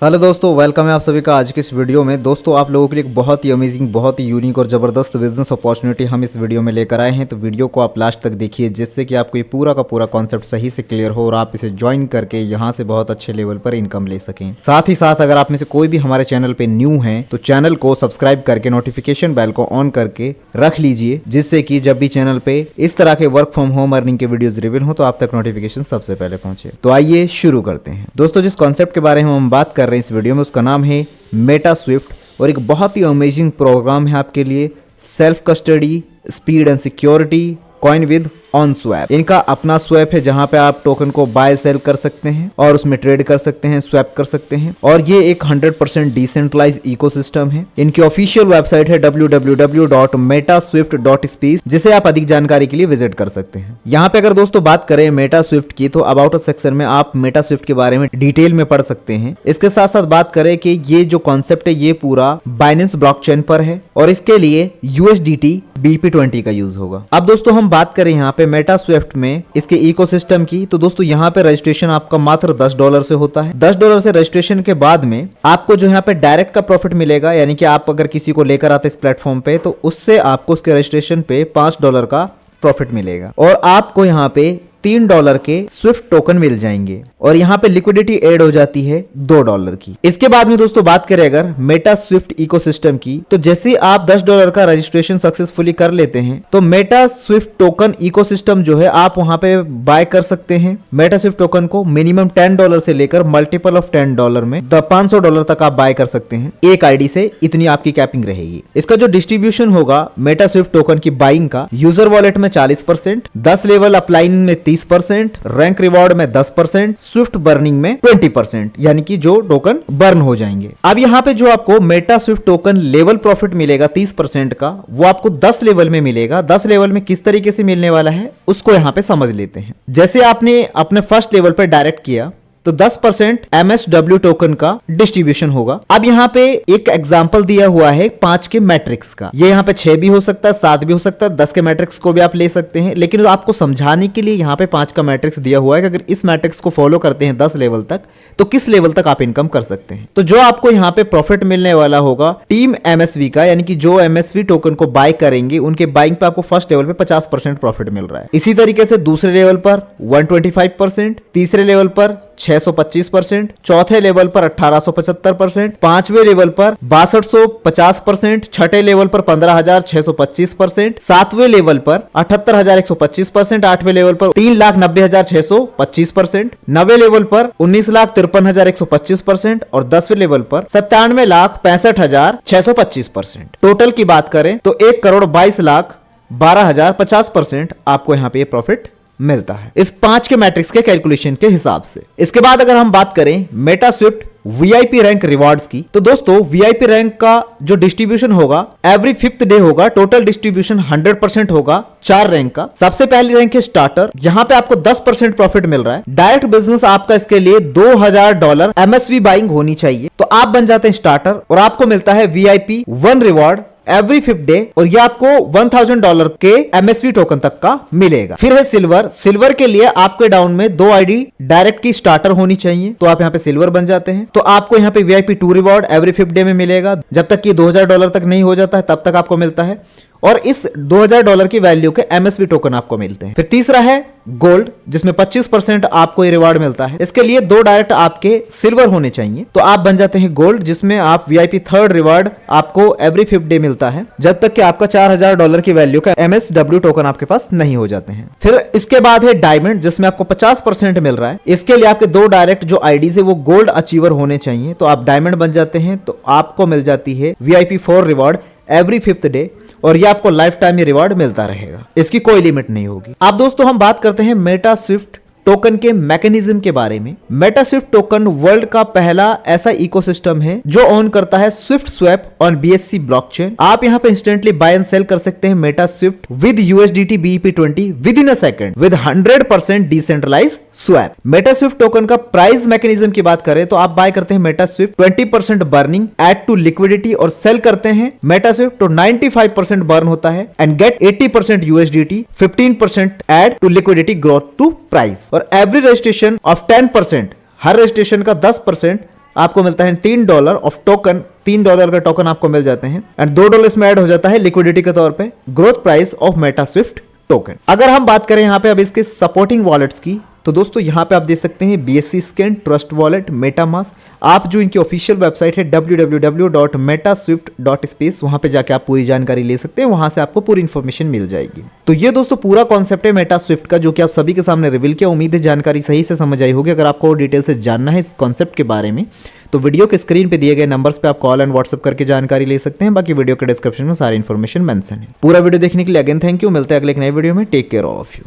Hello दोस्तों, welcome है आप सभी का आज के इस वीडियो में। दोस्तों आप लोगों के लिए एक बहुत ही अमेजिंग, बहुत ही यूनिक और ज़बरदस्त बिजनेस अपॉर्चुनिटी हम इस वीडियो में लेकर आए हैं। तो वीडियो को आप लास्ट तक देखिए, जिससे कि आपको ये पूरा का पूरा कॉन्सेप्ट सही से क्लियर हो और आप इसे ज्वाइन करके यहाँ से बहुत अच्छे लेवल पर इनकम ले सकें। साथ ही साथ अगर आप में से कोई भी हमारे चैनल पर न्यू है तो चैनल को सब्सक्राइब करके नोटिफिकेशन बेल को ऑन करके रख लीजिए, जिससे कि जब भी चैनल पे इस तरह के वर्क फ्रॉम होम अर्निंग के वीडियोज रिवील हो तो आप तक नोटिफिकेशन सबसे पहले पहुंचे। तो आइए शुरू करते हैं। दोस्तों जिस कॉन्सेप्ट के बारे में हम बात कर रहे हैं इस वीडियो में, उसका नाम है मेटा स्विफ्ट और एक बहुत ही अमेजिंग प्रोग्राम है आपके लिए। Self custody, speed and security, coin with on swap. इनका अपना स्वैप है जहां पे आप टोकन को बाय सेल कर सकते हैं और उसमें ट्रेड कर सकते हैं, स्वैप कर सकते हैं। और ये एक 100% डिसेंट्रलाइज इकोसिस्टम है। इनकी ऑफिशियल वेबसाइट है www.metaswift.space, जिसे आप अधिक जानकारी के लिए विजिट कर सकते हैं। यहाँ पे अगर दोस्तों बात करें मेटा स्विफ्ट की, तो अबाउट अस सेक्शन में आप मेटा स्विफ्ट के बारे में डिटेल में पढ़ सकते हैं। इसके साथ साथ बात करें कि ये जो कॉन्सेप्ट है ये पूरा बाइनेंस ब्लॉकचेन पर है और इसके लिए USDT BP20 का यूज होगा। अब दोस्तों हम बात करें यहाँ पे मेटा स्विफ्ट में इसके इकोसिस्टम की, तो दोस्तों यहाँ पे रजिस्ट्रेशन आपका मात्र $10 से होता है। $10 से रजिस्ट्रेशन के बाद में आपको जो यहाँ पे डायरेक्ट का प्रॉफिट मिलेगा, यानी कि आप अगर किसी को लेकर आते इस प्लेटफॉर्म पे तो उससे आपको उसके रजिस्ट्रेशन पे $5 का प्रॉफिट मिलेगा और आपको यहाँ पे $3 के स्विफ्ट टोकन मिल जाएंगे और यहाँ पे लिक्विडिटी ऐड हो जाती है $2 की। इसके बाद में दोस्तों बात करें अगर मेटा स्विफ्ट इकोसिस्टम की, तो जैसे आप $10 का रजिस्ट्रेशन सक्सेसफुली कर लेते हैं तो मेटा स्विफ्ट टोकन इकोसिस्टम जो है आप वहां पे बाय कर सकते हैं। मेटा स्विफ्ट टोकन को मिनिमम $10 से लेकर मल्टीपल ऑफ $10 में $500 तक आप बाय कर सकते हैं। एक आईडी से इतनी आपकी कैपिंग रहेगी। इसका जो डिस्ट्रीब्यूशन होगा मेटा स्विफ्ट टोकन की बाइंग का, यूजर वॉलेट में 40%, 10 लेवल अपलाइन में 30%, रैंक रिवॉर्ड में 10%, स्विफ्ट बर्निंग में 20%, यानी कि जो टोकन बर्न हो जाएंगे। अब यहाँ पे जो आपको Meta Swift token level profit मिलेगा 30% का, वो आपको 10 लेवल में मिलेगा। 10 लेवल में किस तरीके से मिलने वाला है उसको यहाँ पे समझ लेते हैं। जैसे आपने अपने फर्स्ट लेवल पर डायरेक्ट किया तो 10% MSW टोकन का डिस्ट्रीब्यूशन होगा। अब यहाँ पे एक एग्जांपल दिया हुआ है 5 के मैट्रिक्स का। ये यहाँ पे 6 भी हो सकता है, 7 भी हो सकता है, 10 के मैट्रिक्स को भी आप ले सकते हैं, लेकिन आपको समझाने के लिए यहाँ पे 5 का मैट्रिक्स दिया हुआ है कि अगर इस मैट्रिक्स को फॉलो करते हैं 10 लेवल तक तो किस लेवल तक आप इनकम कर सकते हैं। तो जो आपको यहाँ पे प्रॉफिट मिलने वाला होगा टीम MSV का, यानी कि जो MSV टोकन को बाय करेंगे उनके बाइंग पे आपको फर्स्ट लेवल पे 50% प्रॉफिट मिल रहा है। इसी तरीके से दूसरे लेवल पर 125%, तीसरे लेवल पर 625%, चौथे लेवल पर 1875%, पांचवें लेवल पर 6250%, छठे लेवल पर 15625%, सातवें लेवल पर 78125%, आठवें लेवल पर 3,90,625%, नवे लेवल पर 19,53,125% और 10वें लेवल पर 97,65,625%। टोटल की बात करें तो 1,22,12,050% आपको यहाँ पे प्रॉफिट मिलता है इस 5 के मैट्रिक्स के कैलकुलेशन के हिसाब से। इसके बाद अगर हम बात करें Meta Swift VIP rank rewards की, तो दोस्तों VIP रैंक का जो डिस्ट्रीब्यूशन होगा एवरी 5th डे होगा। टोटल डिस्ट्रीब्यूशन 100% होगा 4 रैंक का। सबसे पहली रैंक है स्टार्टर, यहाँ पे आपको 10% प्रॉफिट मिल रहा है। डायरेक्ट बिजनेस आपका इसके लिए $2000 MSV बाइंग होनी चाहिए, तो आप बन जाते हैं स्टार्टर और आपको मिलता है VIP 1 reward every 5th day और ये आपको $1000 के MSV टोकन तक का मिलेगा। फिर है सिल्वर। सिल्वर के लिए आपके डाउन में 2 आईडी डायरेक्ट की स्टार्टर होनी चाहिए, तो आप यहाँ पे सिल्वर बन जाते हैं। तो आपको यहाँ पे VIP 2 reward every 5th day में मिलेगा। जब तक कि $2000 तक नहीं हो जाता है तब तक आपको मिलता है और इस $2000 की वैल्यू के MSV टोकन आपको मिलते हैं। फिर तीसरा है गोल्ड, जिसमें 25% आपको ये रिवार्ड मिलता है। इसके लिए 2 डायरेक्ट आपके सिल्वर होने चाहिए, तो आप बन जाते हैं गोल्ड, जिसमें आप VIP 3rd रिवार्ड आपको एवरी 5th डे मिलता है, जब तक कि आपका $4000 की वैल्यू का MSW टोकन आपके पास नहीं हो जाते हैं। फिर इसके बाद है डायमंड, जिसमें आपको 50% मिल रहा है। इसके लिए आपके 2 डायरेक्ट जो आईडी है वो गोल्ड अचीवर होने चाहिए, तो आप डायमंड बन जाते हैं, तो आपको मिल जाती है VIP 4 reward every 5th day और ये आपको लाइफ टाइम ये रिवॉर्ड मिलता रहेगा, इसकी कोई लिमिट नहीं होगी। अब दोस्तों हम बात करते हैं मेटा स्विफ्ट टोकन के मैकेनिज्म के बारे में। मेटा स्विफ्ट टोकन वर्ल्ड का पहला ऐसा इकोसिस्टम है जो ऑन करता है Swift swap on BSC blockchain. आप यहाँ पे इंस्टेंटली बाय एंड सेल कर सकते हैं Meta Swift with USDT BP20 with in a second with 100% decentralize swap. Meta Swift token का प्राइस मैकेनिज्म की बात करें तो आप बाय करते हैं Meta Swift 20% burning add to liquidity और सेल करते हैं मेटा स्विफ्ट तो 95% बर्न होता है and get 80% USDT, 15% add to liquidity growth to price और एवरी रजिस्ट्रेशन ऑफ 10%, हर रजिस्ट्रेशन का 10% आपको मिलता है $3 ऑफ टोकन, $3 का टोकन आपको मिल जाते हैं एंड $2 इसमें ऐड हो जाता है लिक्विडिटी के तौर पे growth price of Meta Swift token. अगर हम बात करें यहाँ पे अब इसके सपोर्टिंग वॉलेट्स की, तो दोस्तों यहाँ पे आप देख सकते हैं BSC scan, trust wallet, MetaMask. आप जो इनकी ऑफिशियल वेबसाइट है www.metaswift.space, वहां पे जाके आप पूरी जानकारी ले सकते हैं, वहां से आपको पूरी इन्फॉर्मेशन मिल जाएगी। तो ये दोस्तों पूरा कॉन्सेप्ट है मेटा स्विफ्ट का, जो कि आप सभी के सामने रिवील किया। उम्मीद है जानकारी सही से समझ आई होगी। अगर आपको और डिटेल से जानना है इस कॉन्सेप्ट के बारे में तो वीडियो के स्क्रीन पे दिए गए नंबर्स पे आप कॉल एंड व्हाट्सअप करके जानकारी ले सकते हैं। बाकी वीडियो के डिस्क्रिप्शन में सारी इन्फॉर्मेशन मेंशन है। पूरा वीडियो देखने के लिए अगेन थैंक यू। मिलते हैं अगले एक नए वीडियो में। Take care of you.